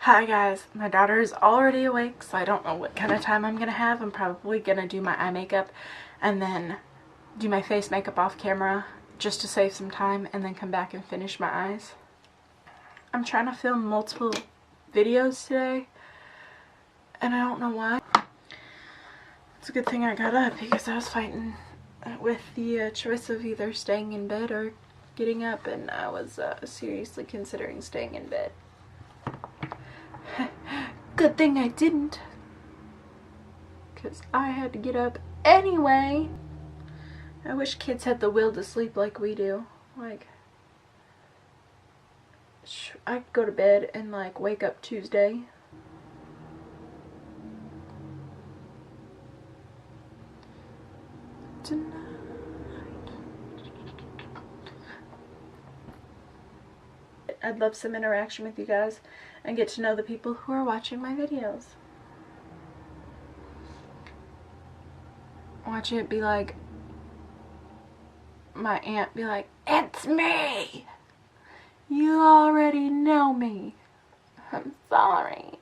Hi guys, my daughter is already awake, so I don't know what kind of time I'm gonna have. I'm probably gonna do my eye makeup and then do my face makeup off camera just to save some time and then come back and finish my eyes. I'm trying to film multiple videos today and I don't know why. It's a good thing I got up because I was fighting with the choice of either staying in bed or getting up, and I was seriously considering staying in bed. Good thing I didn't, because I had to get up anyway. I wish kids had the will to sleep like we do. Like, I could go to bed and like wake up Tuesday. Tonight. I'd love some interaction with you guys and get to know the people who are watching my videos. Watch it be like, my aunt be like, "It's me! You already know me. I'm sorry."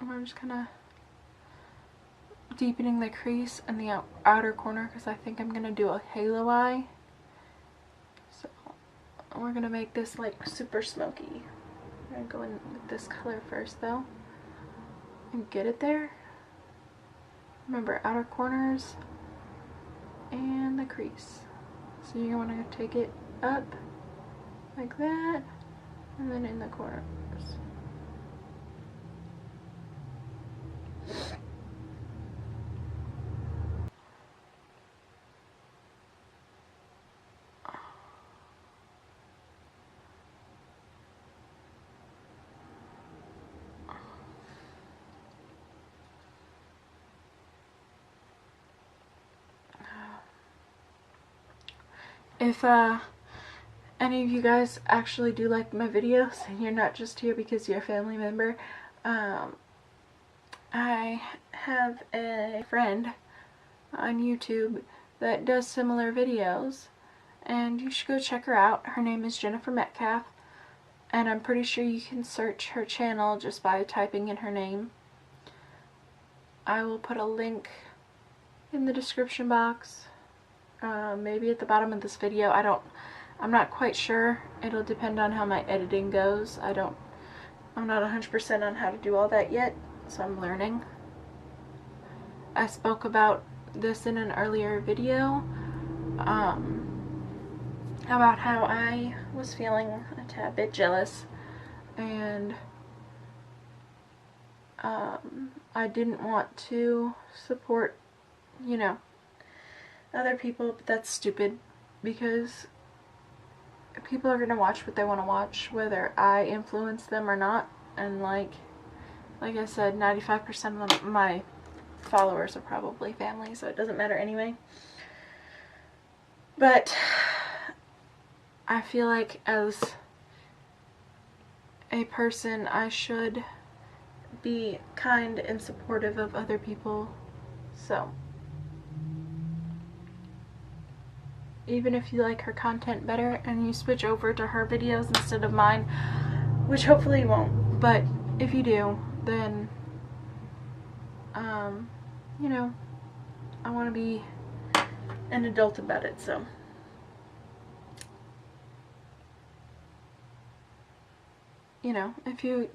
I'm just kind of deepening the crease in the outer corner because I think I'm going to do a halo eye. So we're going to make this like super smoky. I'm going to go in with this color first though and get it there. Remember, outer corners and the crease. So you're going to want to take it up like that and then in the corners. If any of you guys actually do like my videos and you're not just here because you're a family member, I have a friend on YouTube that does similar videos and you should go check her out. Her name is Jennifer Metcalf, and I'm pretty sure you can search her channel just by typing in her name. I will put a link in the description box, maybe at the bottom of this video. I'm not quite sure. It'll depend on how my editing goes. I'm not 100% on how to do all that yet, so I'm learning. I spoke about this in an earlier video, about how I was feeling a tad bit jealous, and I didn't want to support, you know, other people, but that's stupid because people are gonna watch what they want to watch, whether I influence them or not. And like I said, 95% of my followers are probably family, so it doesn't matter anyway. But I feel like as a person I should be kind and supportive of other people. So even if you like her content better and you switch over to her videos instead of mine, which hopefully you won't, but if you do, then you know, I want to be an adult about it. So you know, if you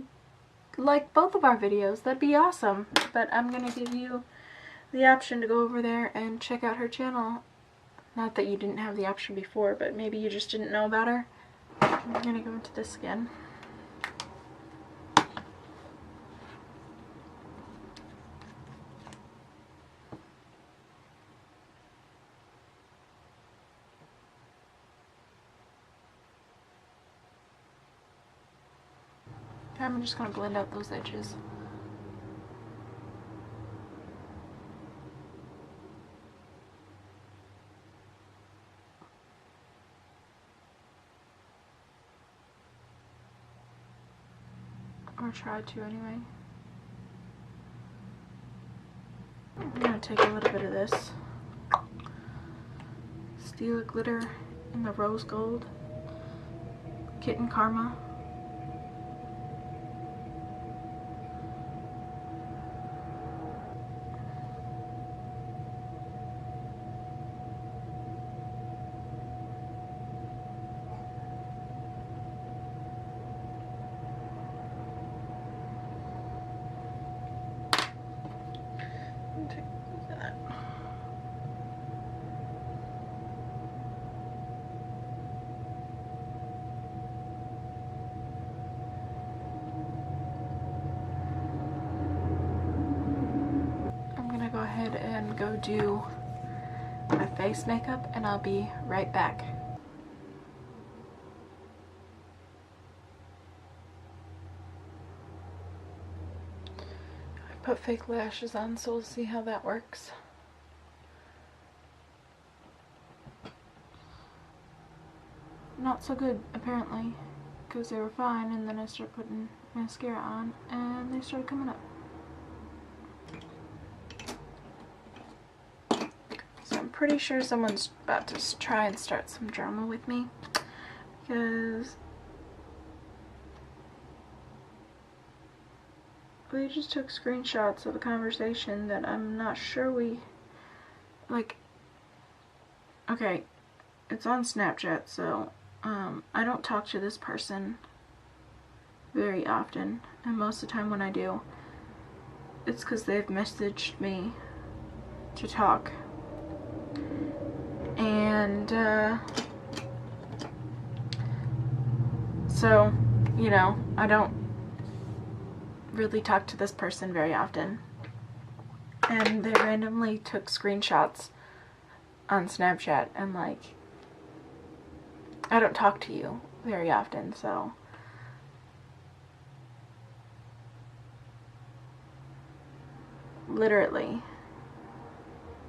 like both of our videos, that'd be awesome. But I'm gonna give you the option to go over there and check out her channel. Not that you didn't have the option before, but maybe you just didn't know about her. I'm gonna go into this again. I'm just gonna blend out those edges. Or try to anyway. I'm gonna take a little bit of this Steel Glitter in the rose gold Kitten Karma. Take that. I'm gonna go ahead and go do my face makeup, and I'll be right back. I put fake lashes on, so we'll see how that works. Not so good, apparently, because they were fine, and then I started putting mascara on, and they started coming up. So I'm pretty sure someone's about to try and start some drama with me, because we just took screenshots of a conversation that I'm not sure we, like, okay, it's on Snapchat, so I don't talk to this person very often, and most of the time when I do, it's because they've messaged me to talk. And so, you know, I don't really talk to this person very often, and they randomly took screenshots on Snapchat, and like, I don't talk to you very often, so literally,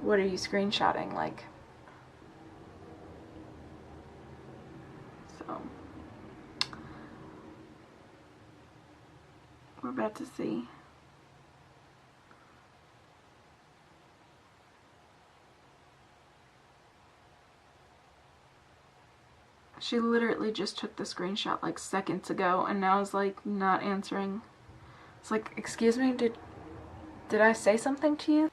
what are you screenshotting? Like, so we're about to see. She literally just took the screenshot like seconds ago, and now is like not answering. It's like, excuse me, did I say something to you?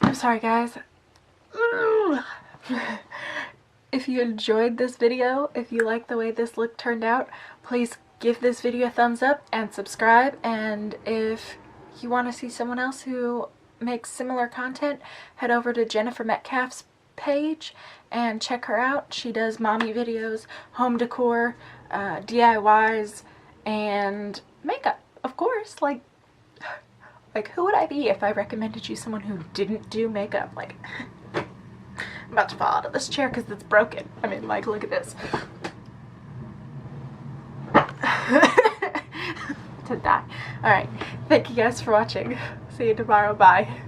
I'm sorry, guys. If you enjoyed this video, if you like the way this look turned out, please give this video a thumbs up and subscribe. And if you want to see someone else who makes similar content, head over to Jennifer Metcalf's page and check her out. She does mommy videos, home decor, DIYs, and makeup, of course. Like, who would I be if I recommended you someone who didn't do makeup? Like, I'm about to fall out of this chair because it's broken. I mean, like, look at this. To die. Alright, thank you guys for watching. See you tomorrow. Bye.